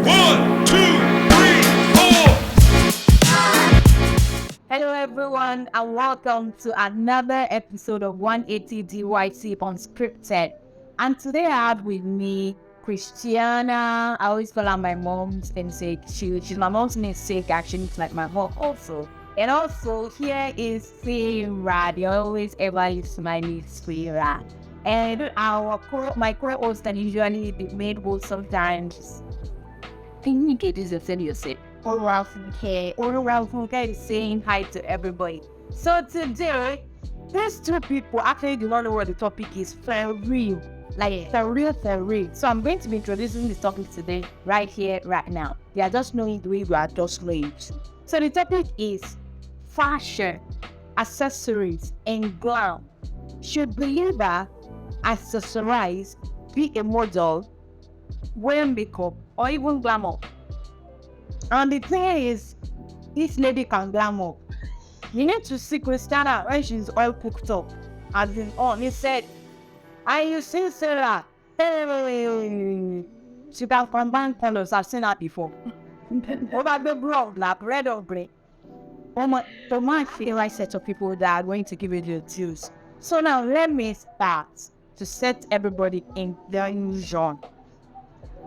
1, 2, 3, 4. Hello, everyone, and welcome to another episode of 180 DYC Unscripted. And today I have with me Christiana. I always call her my mom's namesake. She's my mom's namesake, actually. It's like my mom also. And also, here is Sarah. They always ever used to my name, Sarah. And my co-host, and usually the main host sometimes. Can you get this and send yourself? Oral Funke is saying hi to everybody. So today, these two people actually do not know what the topic is for real. Like for real. So I'm going to be introducing this topic today, right here, right now. They are just knowing the way we are just slaves. So the topic is fashion, accessories, and glam. Should believer accessorize, be a model, wear makeup, or even glam up? And the thing is, this lady can glam up. You need to see Christiana when she's all cooked up. As in on, he said, "Are you see Sarah? She can combine colors. I've seen that before. Over the brown, like red or grey. For my feel like set of people that are going to give you the juice. So now let me start to set everybody in their illusion.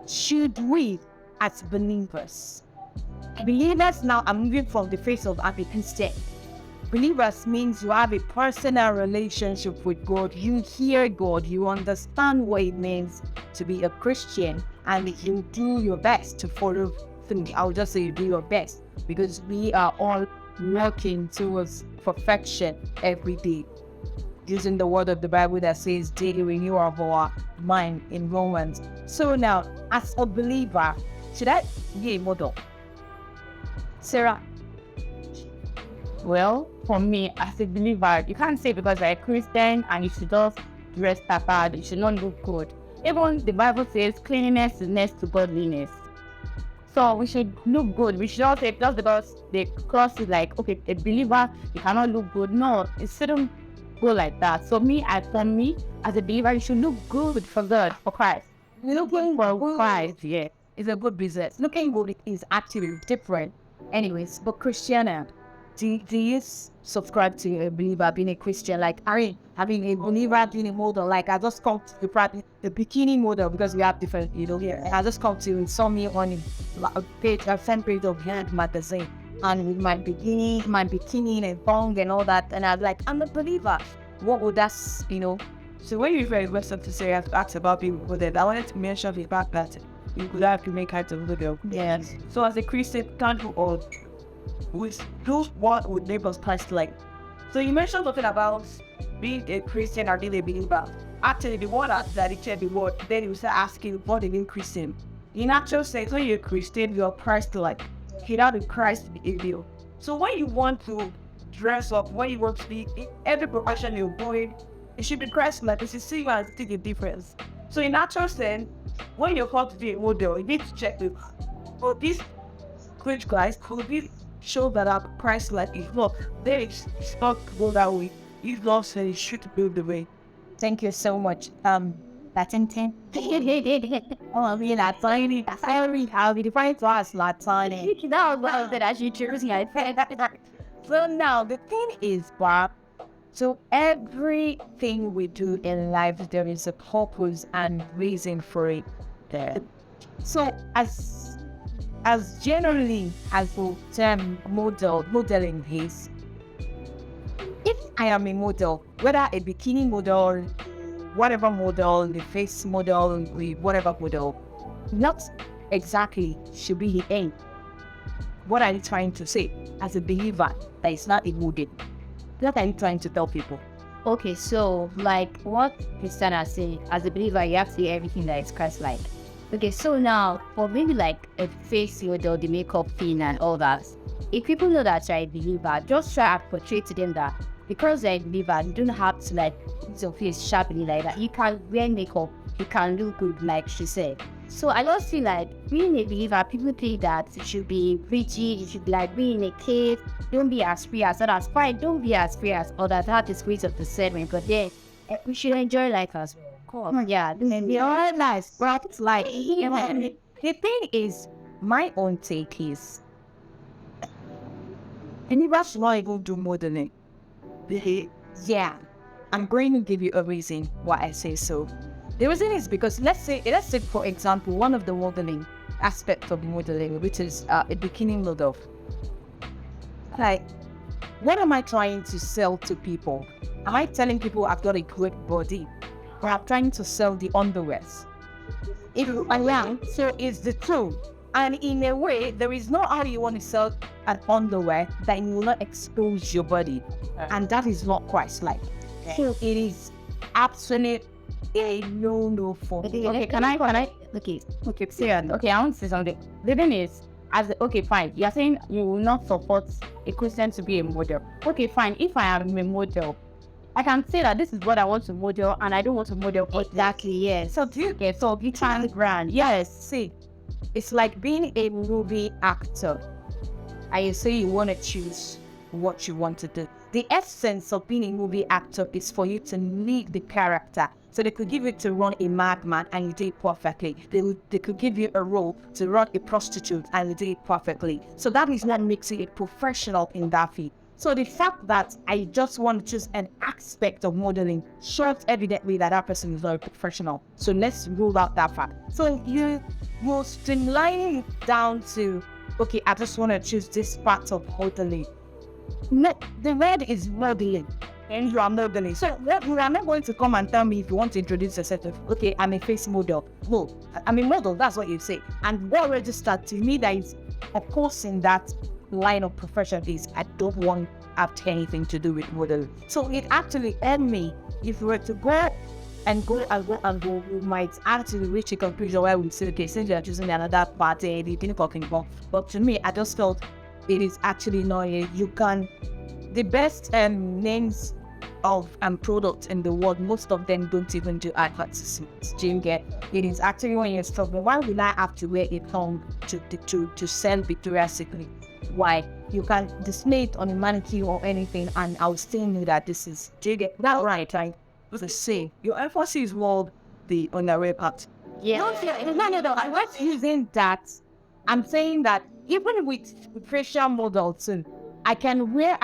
Should we, as believers now are moving from the face of Christian. Believers means you have a personal relationship with God. You hear God. You understand what it means to be a Christian, and you do your best to follow through. I would just say you do your best because we are all working towards perfection every day. Using the word of the Bible that says daily renewal of our mind in Romans. So now, as a believer, should I be a model? Sarah? Well, for me, as a believer, you can't say because you're a Christian and you should just dress proper, you should not look good. Even the Bible says cleanliness is next to godliness. So we should look good. We should not say just because the cross is like, okay, a believer, you cannot look good. No, it shouldn't go like that. So for me, as a believer, you should look good for God, for Christ. Looking For good Christ, yeah. is a good business. Looking good is actually different. Anyways, but Christiana, do you subscribe to a believer being a Christian? Like, having a believer being a model, like I just come to the bikini model because we have different, I just come to saw me on a fan page of Hand magazine and with my bikini and thong and all that, and I'm like, I'm a believer. What would that, So when you refer a question to say I've asked about being model, I wanted to mention the fact that you could have to make height of model. Yes. So as a Christian, can't do all. With those what would neighbors Christ like. So you mentioned something about being a Christian or being a believer. Actually, the word that he said the word, then he was asking what they mean Christian. In actual sense, when you're a Christian, you're Christ like. He had a Christ behavior. So when you want to dress up, when you want to be in every profession you're going, it should be Christ like. You should see you and see the difference. So in actual sense, when you're called to be a model, you need to check with this great guys, could this show that our Christ like? If not, then it's not go that way. If not, then it should build the way. Thank you so much. Latin 10. Oh, me Latin. Sorry, I'll be defined to us Latin. That was that actually choosing I So now the thing is, Bob. So everything we do in life, there is a purpose and reason for it there. So as generally as the term modeling is, if I am a model, whether a bikini model, whatever model, the face model, whatever model, not exactly should be the aim. What are you trying to say as a believer that is not a model? What are you trying to tell people? Okay, so like what Christiana saying, as a believer, you have to see everything that is Christ-like. Okay, so now for maybe like a face model, the makeup thing and all that, if people know that you're a believer, just try to portray to them that because you're a believer, you don't have to like put your face sharply like that. You can wear makeup, you can look good, like she said. So I just feel like being a believer, people think that you should be rigid, you should be like being in a cave, don't be as free as others. Fine, don't be as free as others. That is ways of discernment, but then we should enjoy life as well. Yeah, you're nice, but like, the thing is, my own take is, Believers should not even do modeling. yeah, I'm going to give you a reason why I say so. The reason is because let's say for example, one of the modeling aspects of modeling, which is a bikini model. Like, what am I trying to sell to people? Am I telling people I've got a great body, or I'm trying to sell the underwears? If I am, so is the two. And in a way, there is no how you want to sell an underwear that will not expose your body, and that is not Christ-like. So it is absolute a no for me. Okay, can I? Okay, serious. Okay, I want to say something. The thing is, okay, fine. You're saying you will not support a Christian to be a model. Okay, fine. If I am a model, I can say that this is what I want to model, and I don't want to model. Exactly, yes. So do you get so you trying grand? Yes. See, it's like being a movie actor. And you say you want to choose what you want to do. The essence of being a movie actor is for you to lead the character. So they could give you to run a madman and you do it perfectly. They could give you a role to run a prostitute and you do it perfectly. So that is what makes you a professional in that field. So the fact that I just want to choose an aspect of modeling shows evidently that that person is not a professional. So let's rule out that fact. So you will streamline it down to, okay, I just want to choose this part of modeling. No, the red is modeling and you are modeling. So you are not going to come and tell me if you want to introduce yourself. Okay, I'm a face model. No, I'm a model. That's what you say. And what registered to me that is opposing that line of profession is I don't want to have anything to do with modeling. So it actually helped me. If we were to go, we might actually reach a conclusion where we say, okay, since you're choosing another party, you didn't talking about. But to me, I just felt it is actually not you can the best names of products in the world, most of them don't even do advertisements. Do you get? It is actually when you're struggling, why will I have to wear a thong to sell Victoria's Secret? Why? You can display it on a mannequin or anything and I'll still know that this is, do you get that right? Right? The same. Your emphasis is more the underwear part. Yeah. No. I was using that. I'm saying that even with facial model too, I can wear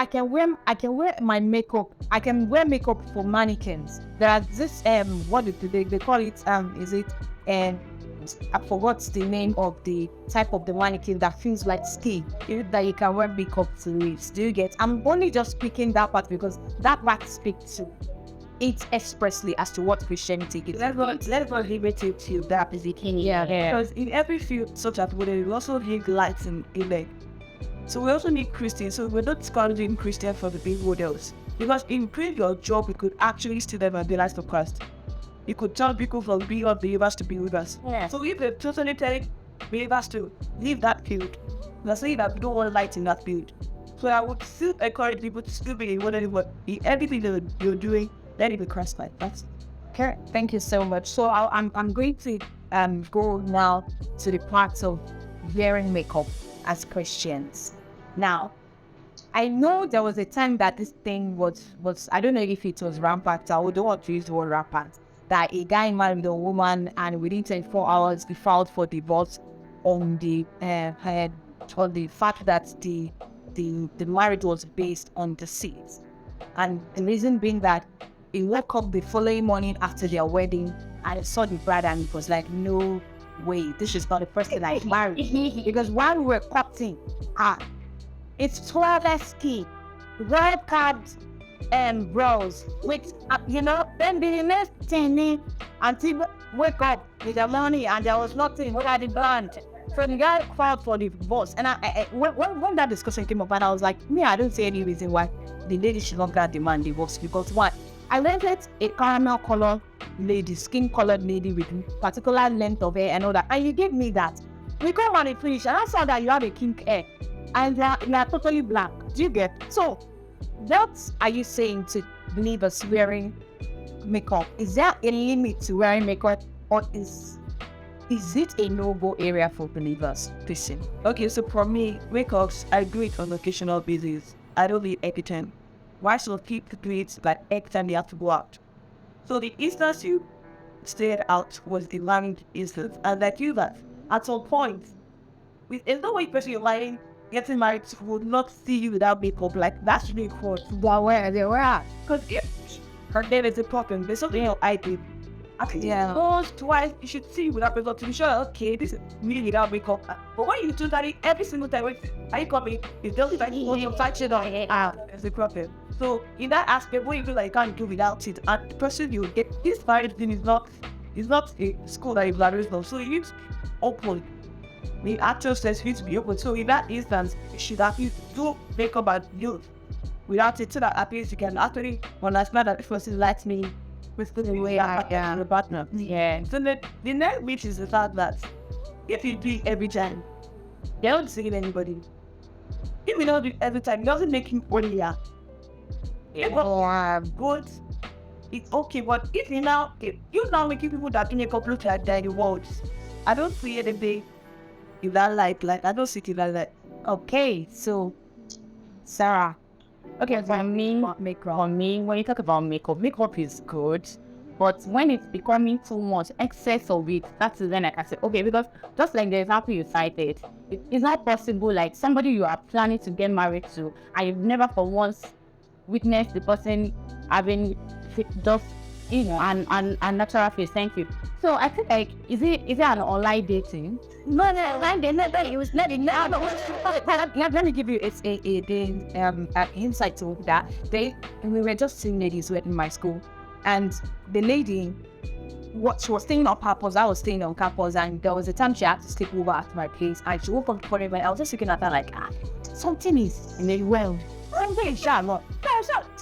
my makeup. I can wear makeup for mannequins. There are this what do they call it? Is it I forgot the name of the type of the mannequin that feels like skin. That you can wear makeup to lips. Do you get? I'm only just picking that part because that part speaks to it expressly as to what Christianity is. Let's not limit it to that bikini. Yeah. Because in every field, such as model, we also need lights in it. So we also need Christians. So we're not discouraging Christians for the big models. Because in previous job, we could actually see them and realize the Christ. You could tell people from being unbelievers to believers. Yeah. So if they're totally telling believers to leave that field, they're saying that we don't want light in that field. So I would still encourage people to still be in everything that you're doing, let it be Christ-like. That's Okay, thank you so much. So I'm going to go now to the part of wearing makeup as Christians. Now, I know there was a time that this thing was I don't know if it was rampant. I don't want to use the word rampant. That a guy married a woman and within 24 hours he filed for divorce on the fact that the marriage was based on deceit, and the reason being that he woke up the following morning after their wedding and saw the bride and it was like, no way, this is not the person I married. Because while we were courting, it's 12 skin, red cards and bros, which, then the next 10 days until wake up with the money and there was nothing, what are the band? So the guy filed for the divorce. And when that discussion came up, and I was like, I don't see any reason why the lady should not get demand divorce. Because what? I rented a caramel color lady, skin colored lady with particular length of hair and all that. And you gave me that. We come on a finish and I saw that you have a kink hair. And you are totally black. Do you get? So, what are you saying to believers wearing makeup? Is there a limit to wearing makeup, or is it a no-go area for believers? Listen. okay. So for me, makeups, I do it on occasional basis. I don't need every time. Why should people do it like every time they have to go out? So the instance you stayed out was the married instance, and like you that at some point There's no way person you're lying, getting married to would not see you without makeup. Like, that's really cool. But where they were at? Because if her name is important, there's something else I did. Yeah. Once, twice, you should see without makeup to be sure, okay, this is me without makeup. But when you do that every single time, when I coming, it's just like you touch it on it's a problem. So in that aspect, when you feel like you can't do without it, and the person you get this marriage thing is not a school that you've learned. So you need to be open. The actual says you need to be open. So in that instance, you should actually do makeup and use without it, so that at least you can actually understand that this person likes me with the way I am the partner. Yeah. So the next bit is the fact that if you do it every time, you're not deceiving anybody. If you don't do it every time, it doesn't make you earlier. Good. It's okay, but if you now making people that make up look like they're in the world, I don't see anything in that light. Like I don't see it in that light. Okay, so Sarah. Okay, for me, when you talk about makeup is good, but when it's becoming too much, excess of it, that is when I can say, okay, because just like the example you cited, it's not possible, like somebody you are planning to get married to, and you've never for once witnessed the person having just, and natural face, thank you. So I think like, is it an online dating? No, online dating, it was not enough. Let me give you an insight to that. We were just two ladies who were in my school, and the lady, she was staying on campus, I was staying on campus, and there was a time she had to sleep over at my place, and she woke up for it, and I was just looking at her like, something is in the world. I'm very shy,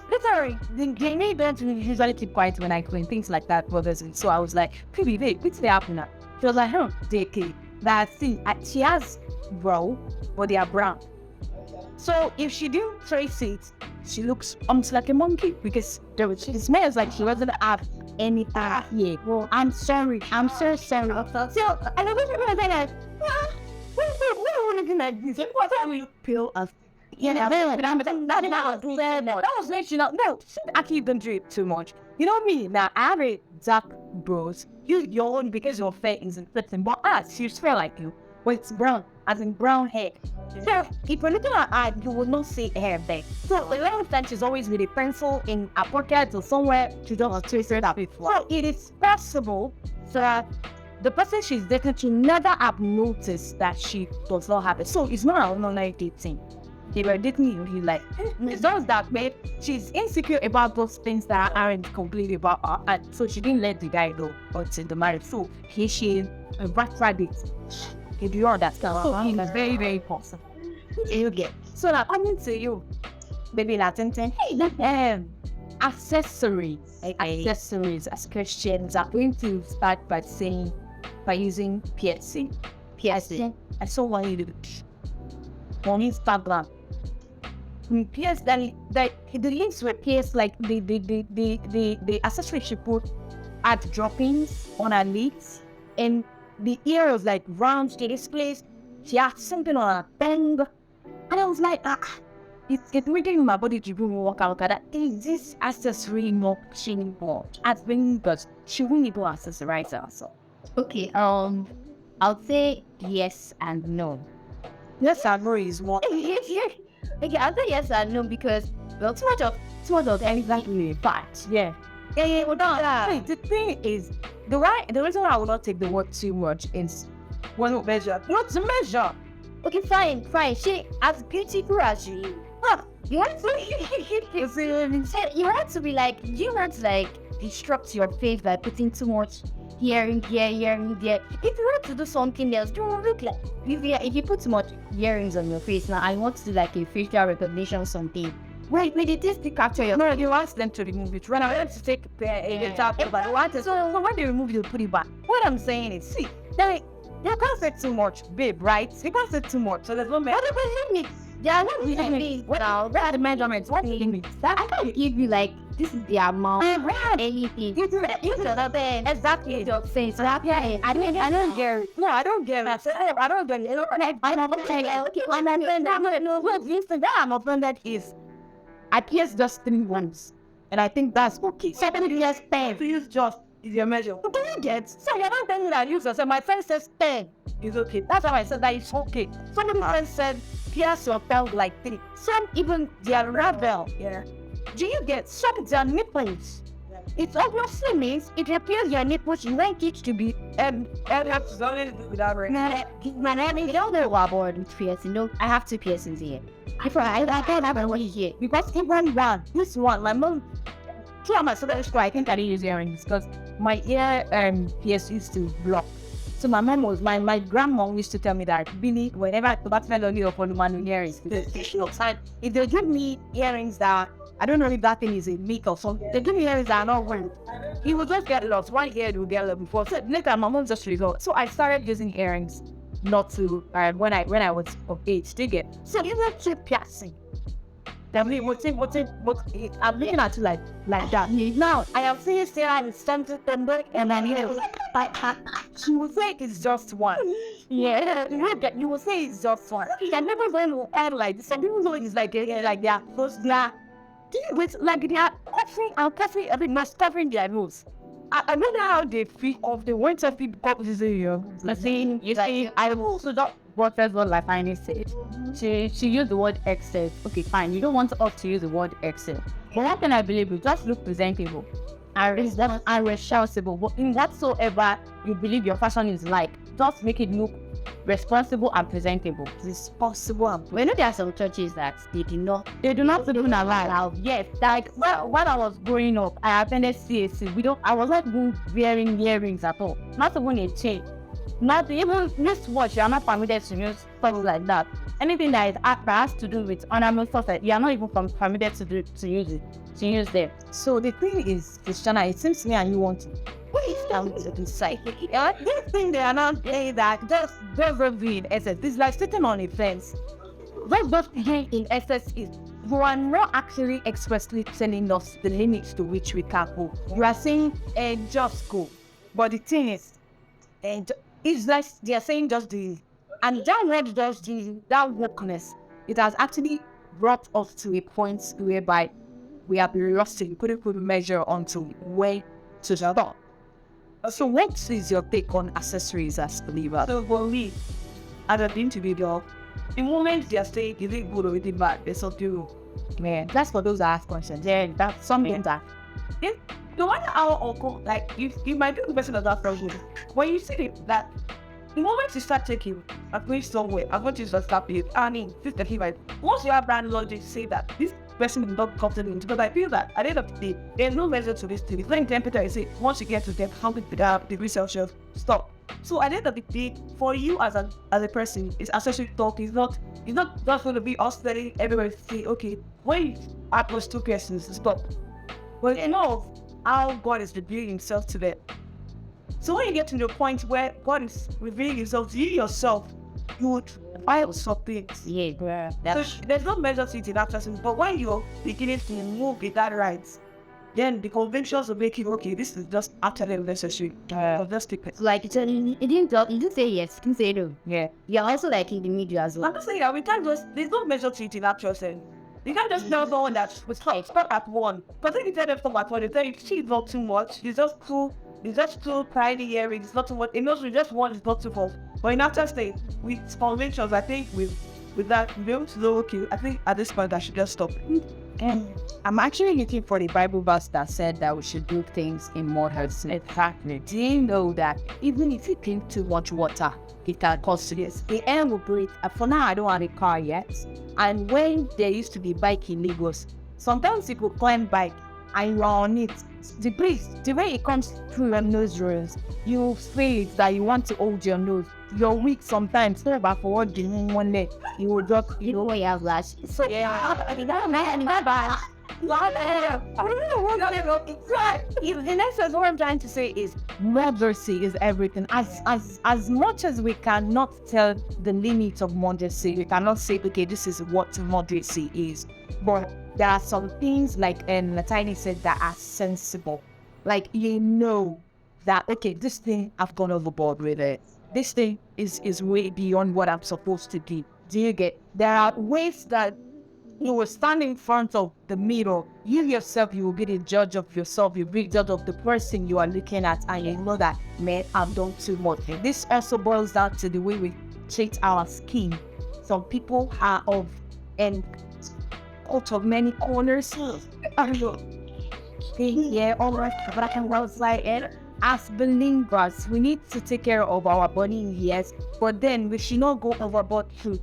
literally, they made them to usually keep quiet when things like that bothers me. So I was like, babe, what's happening? She was like, JK, that thing, she has brown, but they are brown. So if she didn't trace it, she looks almost like a monkey because it smells like she doesn't have any hair. Well, I'm sorry, I'm so sorry. So I don't know what time you peel us. Yeah, that was mentioned. No, I keep them do it too much. You know me now. I have a dark bros. Your own because your face is inflicting, but she smell like you. Well, it's brown, as in brown hair. So if you're looking at her, you will not see hair there. So a lot of times she's always with a pencil in a pocket or somewhere to just trace it up. So it is possible that the person she's dating to never have noticed that she does not have it. So it's not an online dating. They were dating you, like, it's just that, babe, she's insecure about those things that aren't completely about her, and so she didn't let the guy know until the marriage. So she backtracked it. If you understand, so it's very, very possible. You get. So now coming to you, baby, accessories as Christians are going to start by using piercing. I saw one you do on Instagram. Pierce the links were pierced, like the accessory she put at droppings on her lips, and the ear was like round to this place. She had something on her bang, and I was like, it's making my body to work out. That is this accessory not changing more? As being, but she won't even accessorize herself. Okay, I'll say yes and no. Yes and no is what? Okay, I'll say yes and no because, well, too much of exactly fact. Yeah. Well, no, the thing is, the reason why I will not take the word too much is what measure. What's the measure? Okay, fine. She, as beautiful as you, you have to be like, you want to like disrupt your face by putting too much hearing there. If you want to do something else, don't look like if you put too much earrings on your face now, I want to do like a facial recognition something. Right, maybe this to capture your. No, you want them to remove it. When I want to take a tap, but I want to. So when they remove it, you put it back. What I'm saying is, see, they can't say too much, babe, right? They can't say too much, so there's no measurement. They are not really what are the measurements? What do you mean? I can't give you like this is the amount. Anything. You do that. Exactly. Your face. So I don't get it. No, I don't get it. I don't get it. I'm offended is I pierced just 3 once, and I think that's okay. 7 years pain. Please just Is your measure? Do you get? So you're not telling me that I use yourself. My friend says 10. It's okay. That's why I said that it's okay. Some of my friends said pierce your belt like 3. Some even their rebel. Yeah. Do you get? Some their nipples. It obviously means it appears your nipples you like it to be Have to without ring. You don't know what about with piercing. No, I have 2 piercings here. I can't have one here. because even this one, my mom throughout my secondary school, I think I didn't use earrings because my ear pierce used to block. So my mom was my grandma used to tell me that really whenever I go back to only upon man earrings, if they give me earrings that I don't know if that thing is a make or something, they give me earrings that are not wearing. He will just get lost. One ear will get lost before. So later my mom just result. So I started using earrings not to when I was of age to get. So you have to piercing. Then we what I'm looking at you like that. Now I am seeing Sarah in September and then she will say it's just one. Yeah, you will say it's just one. I never went to add like this. And people know it's like that. Because they are with like they are covering every must covering their nose. I don't know how they feel of the winter people up this area. Let's see, you see, I also don't what first what like Fanny said. She used the word excess. Okay, fine. You don't want us to use the word excess. But what can I believe you just look presentable and responsible. But in whatsoever you believe your fashion is like, just make it look responsible and presentable. Responsible. We know there are some churches that they do not even allow. Yes, like when I was growing up, I attended CAC. I was not even wearing earrings at all. Not even a chain. Not even wristwatch. You are not permitted to use stuff like that. Anything that has to do with ornament stuff, you are not even permitted to use them. So the thing is, Christiana, it seems to me and you want to wait down to the side. This thing they are not saying that just very in essence. This is like sitting on a fence. What just here in essence is you are not actually expressly telling us the limits to which we can go. You are saying just go. But the thing is, it's like they are saying just do it. And that word just do it, that wokeness, it has actually brought us to a point whereby we have been rusting, couldn't put a measure onto where to stop. So what is your take on accessories as believers? So for me, as an individual, the moment they are saying is it good or is it bad, there's something. Man, that's for those that ask questions. Yeah, that's something that No matter how uncle, like you might be the person of that problem. When you see it, that the moment you start taking, I'm going somewhere, I'm going to just stop it. I mean, this is the once you have brand logic, say that this person is not comfortable because I feel that at the end of the day, there's no measure to this thing. It's like temperature, I say, once you get to them, how big degrees Celsius, stop. So at the end of the day, for you as a person, it's accessory talk. It's not just going to be us telling everybody to say, okay, when you add those 2 questions, stop. But you know how God is revealing himself to them. So when you get to the point where God is revealing himself to you yourself, you would file something. Yeah, bro. So there's no measure to it in that person. But when you're beginning to move with that right, then the conventions will make you okay. This is just actually necessary. Just keep it. Like you didn't say yes, you didn't say no. yeah. You're also like in the media as well. I'm just saying that we can't just, there's no measure to it in that person. You can't just tell someone that we stop at 1. But then you tell them stop at 1, they tell you she's not too much. It's just too tiny earrings. It's not too much. It knows we just one is not too much. But in after state, with conventions, I think with that, we'll be able to know, okay, I think at this point I should just stop. And I'm actually looking for the Bible verse that said that we should do things in moderate. Exactly. Do you know that even if you drink too much water, it can cause serious? The air will breathe. For now, I don't have a car yet. And when there used to be bike in Lagos, sometimes you could climb bike and you're on it. The breeze, the way it comes through your nose rings, you feel it that you want to hold your nose. You're weak sometimes. So about for what you one leg, you will drop. You know where you have lash. So yeah, the next thing what I'm trying to say is modesty is everything. As much as we cannot tell the limits of modesty, we cannot say, okay, this is what modesty is. But there are some things like Latini said that are sensible. Like you know that okay, this thing I've gone overboard with it. This thing is way beyond what I'm supposed to do. Do you get? There are ways that You will stand in front of the mirror. You yourself, you will be the judge of yourself. You'll be the judge of the person you are looking at, and you know that, man, I've done too much. This also boils down to the way we treat our skin. Some people are out of many corners. Yeah, all right, but I can well say it. As believers, we need to take care of our body, yes, but then we should not go overboard to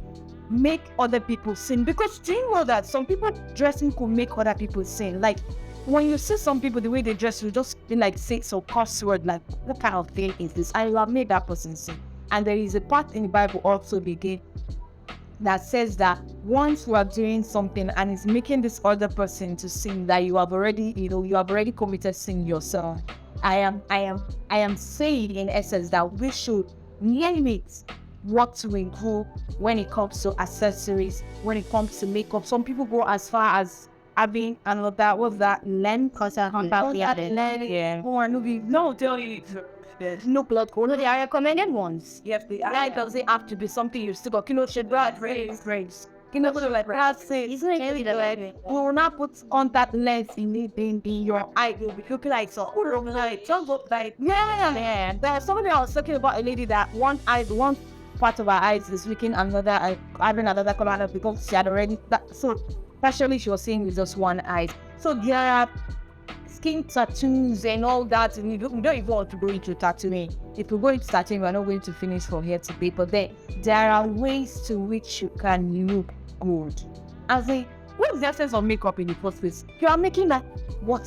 make other people sin. Because do you know that some people dressing could make other people sin? Like when you see some people, the way they dress, you just be like say some curse word, like what kind of thing is this? I love made that person sin. And there is a part in the Bible also begin that says that once you are doing something and it's making this other person to sin, that you have already committed sin yourself. I am saying in essence that we should limit what we do when it comes to accessories, when it comes to makeup. Some people go as far as having lens, because I can't no, tell you there's no blood code. No, they are recommended ones. Yes, the eye doesn't have to be something you still got. You know, should God grace. You know, like that's it. Isn't it really the way? We will not put on that lens in your eye. You'll be looking like so. Just look like yeah. There's somebody I was talking about, a lady that one part of her eyes is looking another, having another color because she had already so partially she was seeing with just one eye. So there are skin tattoos and all that, and we don't even want to go into tattooing. If we go into tattooing, we're not going to finish from here to there. But there are ways to which you can look good. As in, what is the essence of makeup in the first place? You are making that what?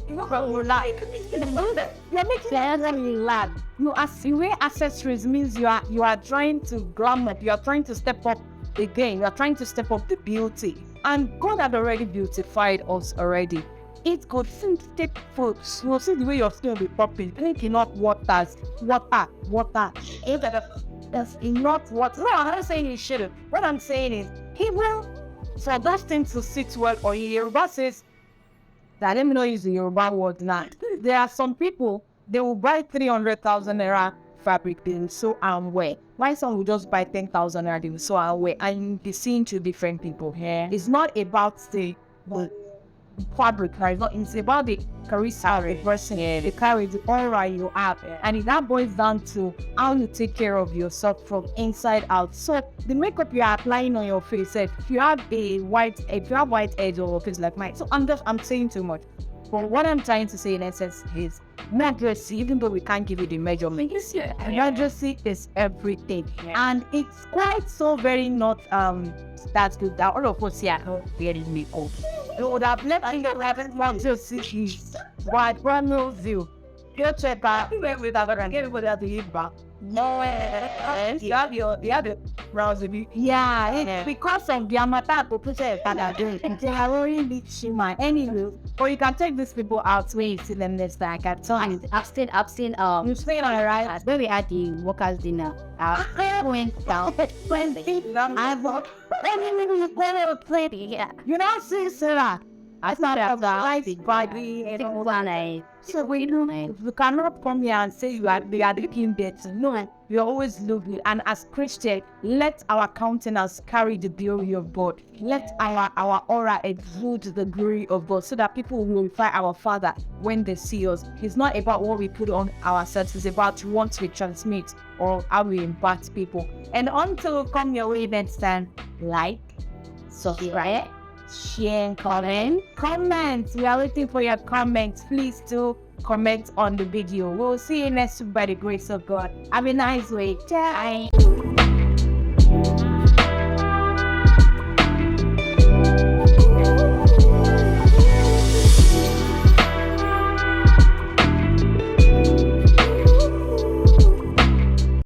You like you're making that relax. No, as you wear accessories means you are trying to glam up, you are trying to step up the game, you are trying to step up the beauty. And God had already beautified us already. It's good. Take foods. You'll see the way your skin will be popping. Drinking not water. If that's not water. No, I'm not saying you shouldn't. What I'm saying is, he will. So that's thing to sit well. Or Yoruba says that let me not use the Yoruba word now. There are some people, they will buy 300,000 naira fabric, they will sew and wear. Why some will just buy 10,000 naira, they will sew and wear. And you'll be seeing two different people here. It's not about the fabric, right? It's about the charisma of the person, the carry, the aura you have, and that boils down to how you take care of yourself from inside out. So the makeup you are applying on your face, if you have white edge on your face like mine, so I'm saying too much. But what I'm trying to say in essence is accuracy, even though we can't give you the measurement, accuracy is everything, and it's quite so very not that's good that all of us here are very makeup. You would have left in the 11th to see why brand new view. Get check back with other and get it the hip back. No, you have the browse a bit. Yeah, it's because of the amount of people that are doing it. They are already reaching my anyway. Or you can take these people out where you see them next time. So I've seen you've seen alright. when we had the workers dinner. I went down. I walked. Yeah. You know, see, Sarah. I thought I was Life body. So we cannot come here and say we are looking better. No, we always look good. And as Christian, let our countenance carry the glory of God. Let our aura exude the glory of God, so that people will glorify our Father when they see us. It's not about what we put on ourselves. It's about what we transmit or how we impact people. And until we come your way next time, like, subscribe, share, comment. We are waiting for your comments. Please do comment on the video. We'll see you next week by the grace of God. Have a nice week. Bye.